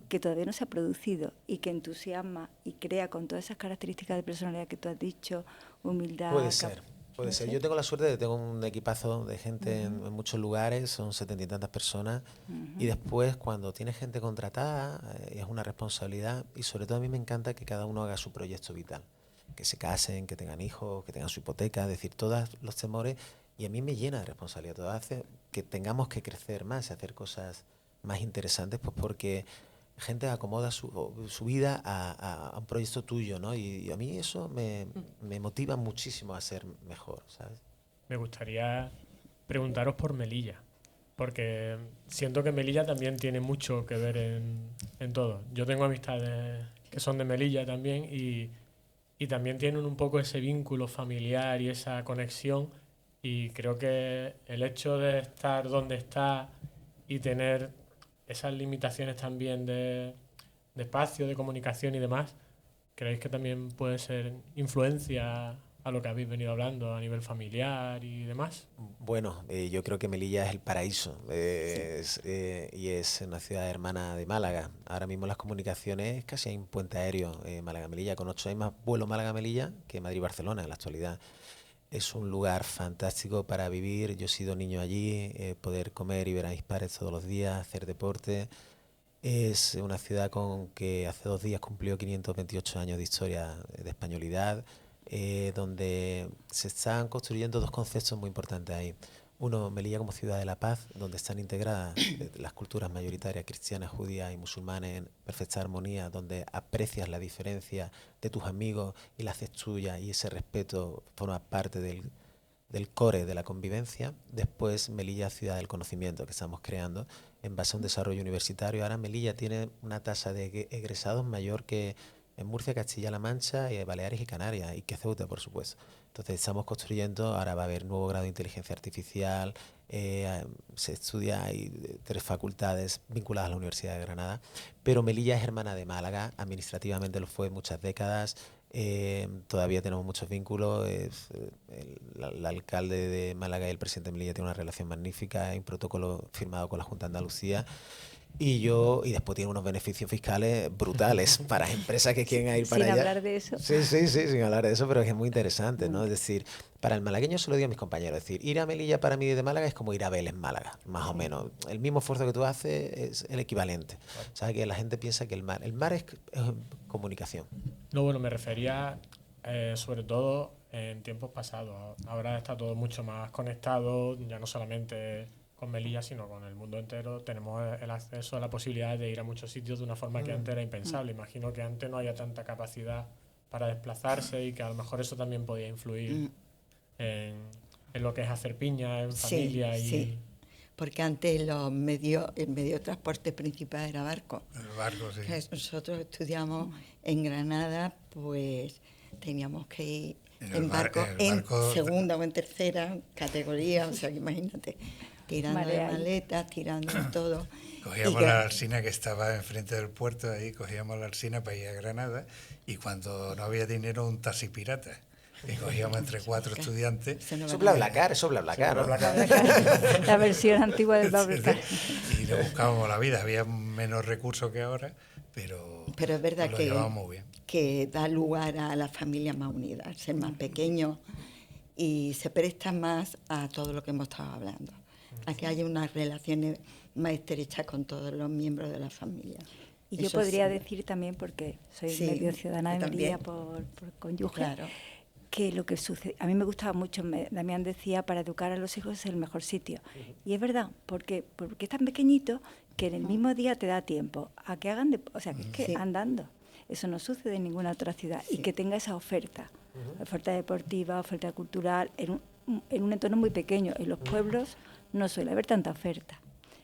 que todavía no se ha producido y que entusiasma y crea con todas esas características de personalidad que tú has dicho, humildad. Puede ser. Yo tengo la suerte de que tengo un equipazo de gente en muchos lugares, son 70 y tantas personas, y después cuando tienes gente contratada es una responsabilidad, y sobre todo a mí me encanta que cada uno haga su proyecto vital, que se casen, que tengan hijos, que tengan su hipoteca, es decir, todos los temores, y a mí me llena de responsabilidad, todo hace que tengamos que crecer más y hacer cosas más interesantes, pues porque gente acomoda su vida a un proyecto tuyo, ¿no? Y a mí eso me motiva muchísimo a ser mejor, ¿sabes? Me gustaría preguntaros por Melilla, porque siento que Melilla también tiene mucho que ver en todo. Yo tengo amistades que son de Melilla también y también tienen un poco ese vínculo familiar y esa conexión, y creo que el hecho de estar donde está y tener esas limitaciones también de espacio, de comunicación y demás, ¿creéis que también puede ser influencia a lo que habéis venido hablando a nivel familiar y demás? Bueno, yo creo que Melilla es el paraíso y es una ciudad hermana de Málaga. Ahora mismo las comunicaciones casi hay un puente aéreo Málaga-Melilla. Con 8 hay más vuelo Málaga-Melilla que Madrid-Barcelona en la actualidad. Es un lugar fantástico para vivir. Yo he sido niño allí, poder comer y ver a mis padres todos los días, hacer deporte. Es una ciudad con que hace 2 días cumplió 528 años de historia de españolidad, donde se están construyendo 2 conceptos muy importantes ahí. Uno, Melilla como ciudad de la paz, donde están integradas las culturas mayoritarias cristianas, judías y musulmanes en perfecta armonía, donde aprecias la diferencia de tus amigos y la haces tuya, y ese respeto forma parte del core de la convivencia. Después, Melilla, ciudad del conocimiento, que estamos creando en base a un desarrollo universitario. Ahora Melilla tiene una tasa de egresados mayor que en Murcia, Castilla-La Mancha, Baleares y Canarias, y que Ceuta, por supuesto. Entonces estamos construyendo, ahora va a haber nuevo grado de inteligencia artificial, se estudia, hay 3 facultades vinculadas a la Universidad de Granada, pero Melilla es hermana de Málaga, administrativamente lo fue muchas décadas, todavía tenemos muchos vínculos, el alcalde de Málaga y el presidente de Melilla tienen una relación magnífica, hay un protocolo firmado con la Junta de Andalucía. Y después tiene unos beneficios fiscales brutales para empresas que quieren ir para allá. Sin hablar de eso. Sí, sin hablar de eso, pero es muy interesante, ¿no? Es decir, para el malagueño se lo digo a mis compañeros, es decir, ir a Melilla para mí de Málaga es como ir a Vélez, Málaga, más o menos. El mismo esfuerzo que tú haces es el equivalente. O sea, que la gente piensa que el mar es comunicación. No, bueno, me refería sobre todo en tiempos pasados. Ahora está todo mucho más conectado, ya no solamente con Melilla, sino con el mundo entero. Tenemos el acceso a la posibilidad de ir a muchos sitios de una forma que antes era impensable. Imagino que antes no había tanta capacidad para desplazarse y que a lo mejor eso también podía influir en lo que es hacer piña en familia. Sí. Porque antes el medio de transporte principal era barco. El barco, sí. Nosotros estudiamos en Granada, pues teníamos que ir en barco en segunda o en tercera categoría, o sea, que imagínate. tirando de Marea ahí. maletas, tirando de todo. Cogíamos Y que- la alsina que estaba enfrente del puerto, ahí cogíamos la alsina para ir a Granada, y cuando no había dinero, un taxi pirata. Y cogíamos entre 4 estudiantes. Eso no Eso va a BlaBlaCar, eso BlaBlaCar, ¿no? La versión antigua del BlaBlaCar. Y le buscábamos la vida. Había menos recursos que ahora, pero Pero es verdad lo llevábamos muy bien. que da lugar a las familias más unidas, ser más pequeños y se presta más a todo lo que hemos estado hablando, a que haya unas relaciones más estrechas con todos los miembros de la familia. Y yo Eso podría sí. decir también, porque soy Sí, medio ciudadana de yo Melilla también. por cónyuge, Claro. que lo que sucede, a mí me gustaba mucho, Damián decía, para educar a los hijos es el mejor sitio. Y es verdad, porque es tan pequeñito que en el mismo día te da tiempo a que hagan, o sea, que es que Sí. andando. Eso no sucede en ninguna otra ciudad. Y Sí. que tenga esa oferta deportiva, oferta cultural, en un entorno muy pequeño. En los pueblos no suele haber tanta oferta.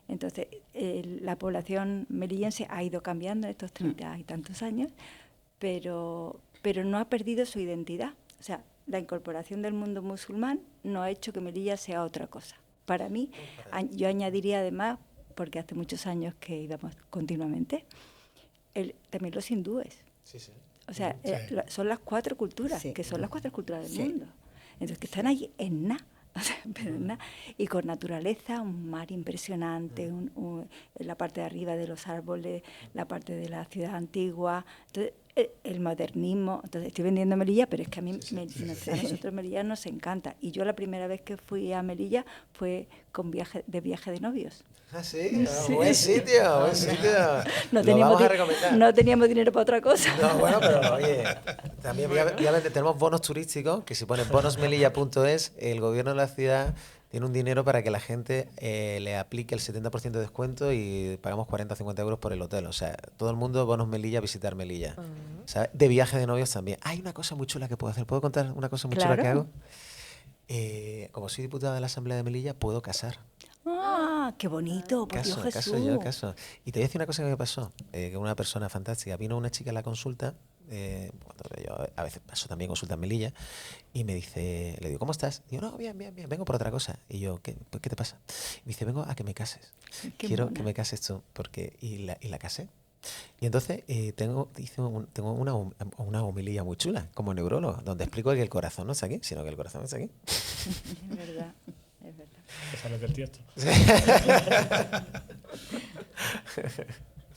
Entonces, la población melillense ha ido cambiando en estos 30 y tantos años, pero no ha perdido su identidad. O sea, la incorporación del mundo musulmán no ha hecho que Melilla sea otra cosa. Para mí, yo añadiría además, porque hace muchos años que íbamos continuamente, también los hindúes. Sí, sí. O sea, Sí. son las 4 culturas, Sí. que son las 4 culturas del Sí. mundo. Entonces, que están allí en nada. O sea, pero en nada. Y con naturaleza, un mar impresionante, la parte de arriba de los árboles, la parte de la ciudad antigua, entonces, el modernismo. Entonces, estoy vendiendo Melilla, pero es que a mí, a nosotros Melilla nos encanta. Y yo la primera vez que fui a Melilla fue de viaje de novios. Ah, sí, buen sitio, buen sitio. No Lo teníamos, vamos a recomendar. no teníamos dinero para otra cosa. No, bueno, pero oye, también obviamente tenemos bonos turísticos, que si pones bonosmelilla.es, el gobierno de la ciudad tiene un dinero para que la gente le aplique el 70% de descuento y pagamos 40 o 50 euros por el hotel. O sea, todo el mundo, bonos Melilla, visitar Melilla. ¿Sabes? De viaje de novios también. Hay una cosa muy chula que puedo hacer. ¿Puedo contar una cosa muy chula que Claro. hago? Como soy diputada de la Asamblea de Melilla, puedo casar. ¡Ah, qué bonito! Por Dios, Jesús. Caso. Y te voy a decir una cosa que me pasó, que una persona fantástica. Vino una chica a la consulta, cuando yo a veces paso también consulta en Melilla, y me dice, le digo, ¿cómo estás? Y yo, no, bien, vengo por otra cosa. Y yo, ¿qué te pasa? Y me dice, vengo a que me cases. Qué Quiero mona. que me cases tú, porque y la casé. Y entonces tengo una homilía muy chula, como neurólogo, donde explico que el corazón no está aquí, sino que el corazón está aquí. Es verdad, es verdad. Que sales del tiesto.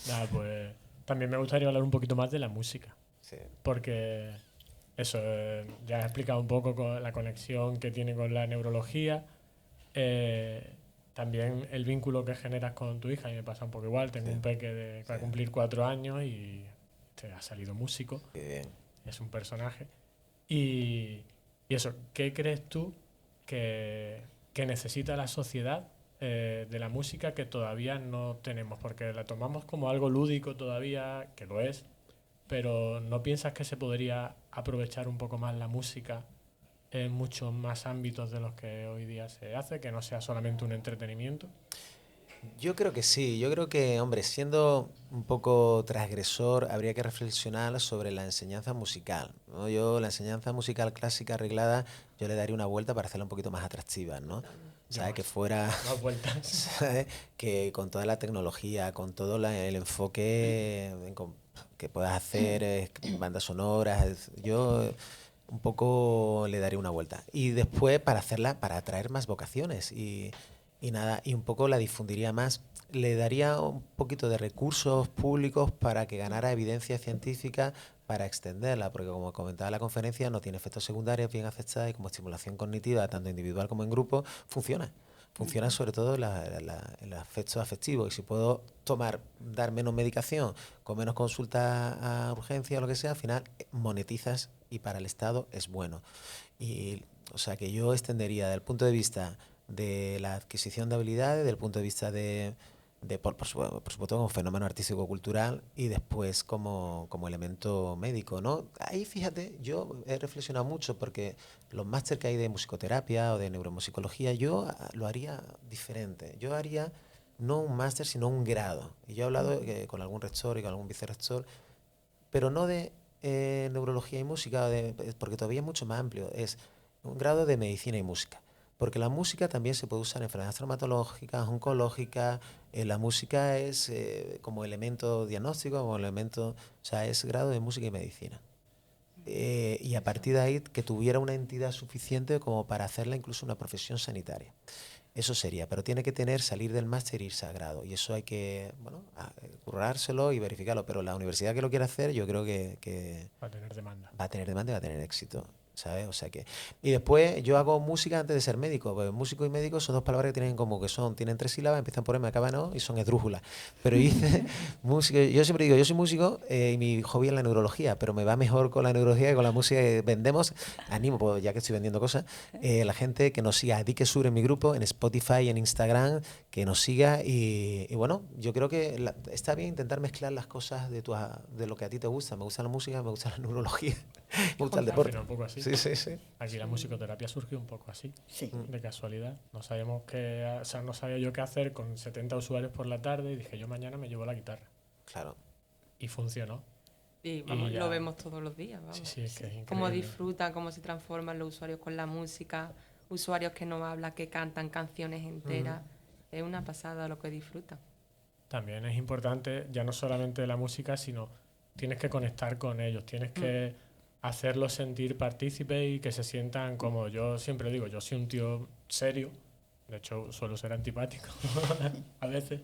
Nada, pues también me gustaría hablar un poquito más de la música. Sí. Porque eso, ya he explicado un poco con la conexión que tiene con la neurología. También el vínculo que generas con tu hija, y me pasa un poco igual. Tengo Sí. un peque que va a cumplir 4 años y ha salido músico, Qué bien. es un personaje. Y eso, ¿qué crees tú que necesita la sociedad de la música que todavía no tenemos? Porque la tomamos como algo lúdico todavía, que lo es, pero ¿no piensas que se podría aprovechar un poco más la música en muchos más ámbitos de los que hoy día se hace, que no sea solamente un entretenimiento? Yo creo que sí, yo creo que, hombre, siendo un poco transgresor, habría que reflexionar sobre la enseñanza musical, ¿no? Yo, la enseñanza musical clásica arreglada, yo le daría una vuelta para hacerla un poquito más atractiva, ¿no? ¿Sabes? Que fuera, Más vueltas. ¿sabes? Que con toda la tecnología, con todo el enfoque que puedas hacer, bandas sonoras, yo un poco le daría una vuelta. Y después para atraer más vocaciones y nada, y un poco la difundiría más. Le daría un poquito de recursos públicos para que ganara evidencia científica para extenderla, porque como comentaba en la conferencia, no tiene efectos secundarios, bien aceptada, y como estimulación cognitiva, tanto individual como en grupo, funciona. Funciona sobre todo en el aspecto afectivo. Y si puedo dar menos medicación, con menos consulta a urgencia o lo que sea, al final monetizas y para el Estado es bueno. Y, o sea, que yo extendería desde el punto de vista de la adquisición de habilidades, del punto de vista por supuesto como fenómeno artístico-cultural y después como elemento médico, ¿no? Ahí, fíjate, yo he reflexionado mucho porque los máster que hay de musicoterapia o de neuromusicología, yo lo haría diferente. Yo haría no un máster, sino un grado. Y yo he hablado con algún rector y con algún vicerrector, pero no de neurología y música, porque todavía es mucho más amplio. Es un grado de medicina y música, Porque la música también se puede usar en enfermedades traumatológicas, oncológicas. La música es como elemento diagnóstico, como elemento, o sea, es grado de música y medicina. Y a partir de ahí que tuviera una entidad suficiente como para hacerla incluso una profesión sanitaria. Eso sería, pero tiene que salir del máster e irse a grado. Y eso hay que, currárselo y verificarlo. Pero la universidad que lo quiera hacer, yo creo que Va a tener demanda. va a tener demanda y va a tener éxito, ¿sabes? O sea que... Y después yo hago música antes de ser médico. Pues músico y médico son dos palabras que tienen en común, que tienen 3 sílabas, empiezan por M, acaban O y son esdrújulas. Pero hice música, yo siempre digo, yo soy músico y mi hobby es la neurología, pero me va mejor con la neurología que con la música que vendemos. Animo, pues, ya que estoy vendiendo cosas, la gente que nos siga a Dique Sur en mi grupo, en Spotify, en Instagram, que nos siga y bueno, yo creo que está bien intentar mezclar las cosas de lo que a ti te gusta. Me gusta la música, me gusta la neurología, me gusta el deporte. Un poco así. Sí. Aquí la musicoterapia surgió un poco así, Sí. de casualidad. No sabíamos no sabía yo qué hacer con 70 usuarios por la tarde y dije, yo mañana me llevo la guitarra. Claro. Y funcionó. Y vamos, ya- lo vemos todos los días, vamos. Sí, es que es increíble. Cómo disfrutan, cómo se transforman los usuarios con la música, usuarios que no hablan, que cantan canciones enteras. Es una pasada lo que disfrutan. También es importante, ya no solamente la música, sino tienes que conectar con ellos, tienes que hacerlos sentir partícipes y que se sientan cómodos. Yo siempre digo, yo soy un tío serio, de hecho suelo ser antipático a veces,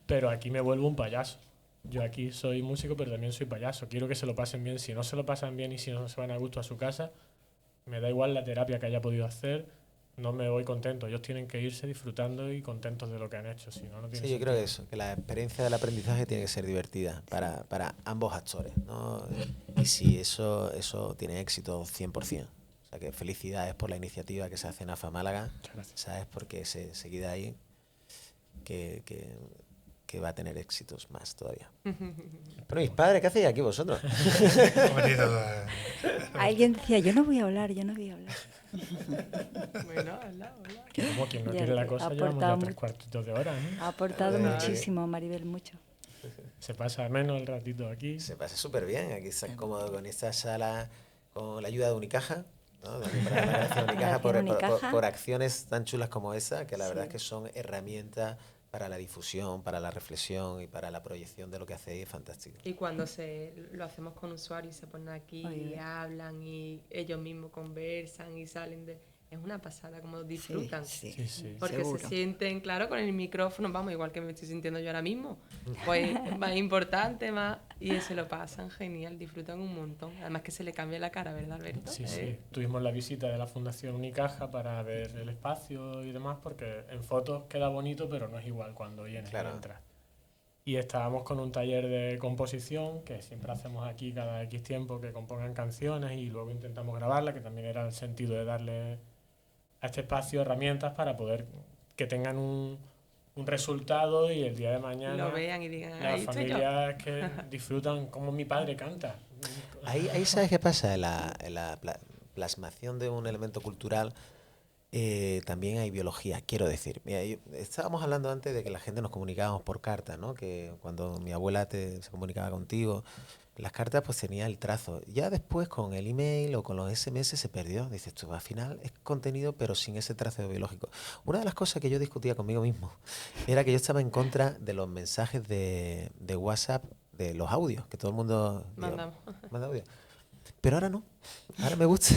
pero aquí me vuelvo un payaso. Yo aquí soy músico, pero también soy payaso. Quiero que se lo pasen bien. Si no se lo pasan bien y si no se van a gusto a su casa, me da igual la terapia que haya podido hacer, no me voy contento. Ellos tienen que irse disfrutando y contentos de lo que han hecho. Si no, no tiene Sí, yo creo que sentido. eso, que la experiencia del aprendizaje tiene que ser divertida para ambos actores, ¿no? Y sí, eso tiene éxito 100%. O sea que felicidades por la iniciativa que se hace en AFA Málaga, Muchas gracias. ¿sabes? Porque seguida ahí que va a tener éxitos más todavía. Pero mis padres, ¿qué hacéis aquí vosotros? Hemos venido Alguien decía, yo no voy a hablar. Bueno, habla. Que como quien no Ya, quiere la ha cosa, llevamos ya aportado 3 cuartitos de hora, ¿no? Ha aportado Verdad. muchísimo, Maribel, mucho. Se pasa menos el ratito aquí. Se pasa súper bien, aquí estás cómodo con esta sala, con la ayuda de Unicaja, ¿no? También para la gracia de Unicaja, Gracias, Unicaja. por acciones tan chulas como esa, que la verdad Sí. es que son herramientas para la difusión, para la reflexión y para la proyección de lo que hacéis, es fantástico. Y cuando lo hacemos con usuarios y se ponen aquí Oye. y hablan y ellos mismos conversan y salen de... Es una pasada, como disfrutan. Sí. Porque seguro. se sienten, claro, con el micrófono, vamos, igual que me estoy sintiendo yo ahora mismo. Pues más importante, más... Y se lo pasan genial, disfrutan un montón. Además que se le cambia la cara, ¿verdad, Alberto? Sí. Tuvimos la visita de la Fundación Unicaja para ver el espacio y demás, porque en fotos queda bonito, pero no es igual cuando vienes Claro. y entras. Y estábamos con un taller de composición, que siempre hacemos aquí cada X tiempo, que compongan canciones y luego intentamos grabarla, que también era el sentido de darle a este espacio herramientas para poder que tengan un resultado y el día de mañana Lo vean y digan, las ahí estoy yo. familias que disfrutan como mi padre canta. Ahí ¿sabes qué pasa? En la plasmación de un elemento cultural también hay biología, quiero decir. Mira, estábamos hablando antes de que la gente nos comunicábamos por carta, ¿no? Que cuando mi abuela se comunicaba contigo, las cartas pues tenía el trazo. Ya después con el email o con los SMS se perdió. Dices tú, al final es contenido pero sin ese trazo biológico. Una de las cosas que yo discutía conmigo mismo era que yo estaba en contra de los mensajes de WhatsApp, de los audios, que todo el mundo Mandamos. manda audio. Pero ahora no, ahora me gusta.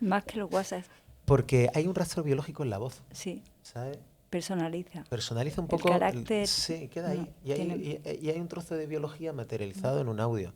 Más que los WhatsApp, Porque hay un rastro biológico en la voz, sí, ¿sabes? personaliza. Personaliza un El poco. carácter, Sí, queda ahí. no, Y hay, tiene- y hay un trozo de biología materializado en un audio,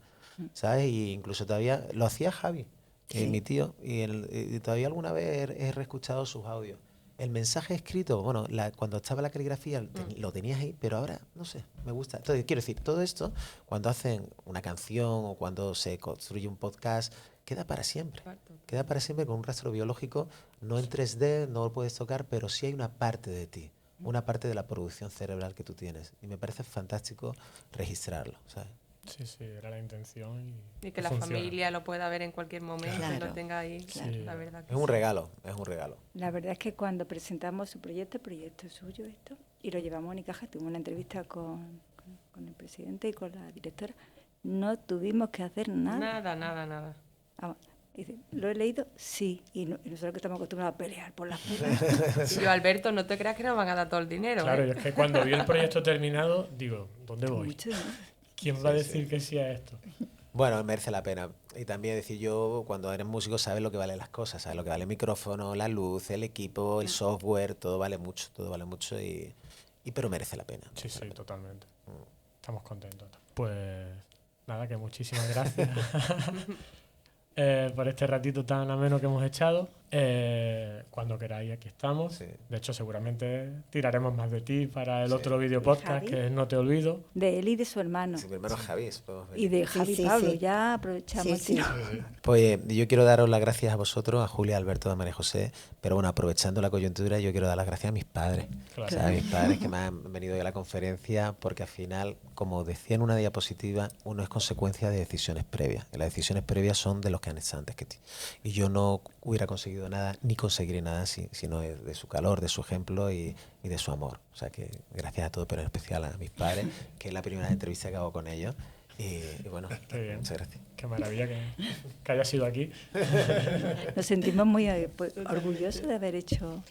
¿sabes? Y incluso todavía lo hacía Javi, Sí. mi tío, y todavía alguna vez he reescuchado sus audios. El mensaje escrito, bueno, cuando estaba la caligrafía lo tenías ahí, pero ahora, no sé, me gusta. Entonces, quiero decir, todo esto, cuando hacen una canción o cuando se construye un podcast, queda para siempre. Queda para siempre con un rastro biológico, no en 3D, no lo puedes tocar, pero sí hay una parte de ti, una parte de la producción cerebral que tú tienes. Y me parece fantástico registrarlo, ¿sabes? Sí, era la intención Y que la funciona. familia lo pueda ver en cualquier momento, que Claro. lo tenga ahí. Claro. La verdad que Es un sí. regalo, es un regalo. La verdad es que cuando presentamos su proyecto, el proyecto es suyo esto, y lo llevamos a Unicaja, tuvimos una entrevista con el presidente y con la directora, no tuvimos que hacer nada. Nada. Vamos, Y dice, ¿lo he leído? Sí. Y nosotros que estamos acostumbrados a pelear por las putas. Y yo, Alberto, no te creas que nos van a dar todo el dinero. Claro, y es que cuando vi el proyecto terminado, digo, ¿dónde voy? Mucho, ¿no? ¿Quién va a decir que sí a esto? Bueno, merece la pena. Y también decir, yo cuando eres músico sabes lo que valen las cosas, sabes lo que vale el micrófono, la luz, el equipo, el software, todo vale mucho pero merece la pena. Sí, sí, totalmente. Estamos contentos. Pues nada, que muchísimas gracias por este ratito tan ameno que hemos echado. Cuando queráis, aquí estamos. Sí. De hecho, seguramente tiraremos más de ti para el Sí. otro video podcast, Javi. que es No te olvido. De él y de su hermano. Sí, mi hermano Javi. podemos ver. Y de Javi Sí, Pablo, sí. ya aprovechamos Sí, el sí. tiempo. Pues yo quiero daros las gracias a vosotros, a Julia, a Alberto, a María José, pero bueno, aprovechando la coyuntura, yo quiero dar las gracias a mis padres. Claro. O sea, a mis padres que me han venido hoy a la conferencia, porque al final, como decía en una diapositiva, uno es consecuencia de decisiones previas. Y las decisiones previas son de los que han estado antes que ti. Y yo no hubiera conseguido nada, ni conseguiré nada si no es de su calor, de su ejemplo y de su amor. O sea que gracias a todos, pero en especial a mis padres, que es la primera entrevista que hago con ellos. Y bueno, Qué bien. muchas gracias. Qué maravilla que hayas sido aquí. Nos sentimos muy orgullosos de haber hecho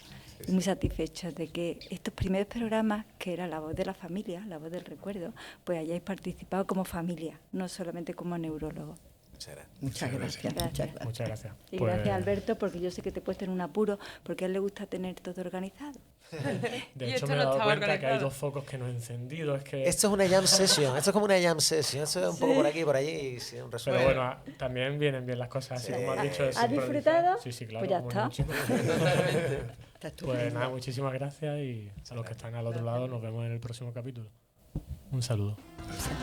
y muy satisfechos de que estos primeros programas, que era La Voz de la Familia, La Voz del Recuerdo, pues hayáis participado como familia, no solamente como neurólogos. Muchas gracias. Muchas gracias. Muchas gracias. Muchas gracias. Y Pues, gracias, Alberto, porque yo sé que te he puesto en un apuro, porque a él le gusta tener todo organizado. De Y hecho, esto me he no dado estaba cuenta que hay organizado. 2 focos que no he encendido. Es que... Esto es una jam session, esto es como una jam session, esto es un poco por aquí y por allí, y sí, un resumen. Pero bueno, también vienen bien las cosas, así Sí. como has dicho. es ¿Has improvisar. disfrutado? Sí, sí, claro. Pues ya como está. un chico. Está estupendo. Pues nada, muchísimas gracias y a los que están al otro lado nos vemos en el próximo capítulo. Un saludo. Gracias.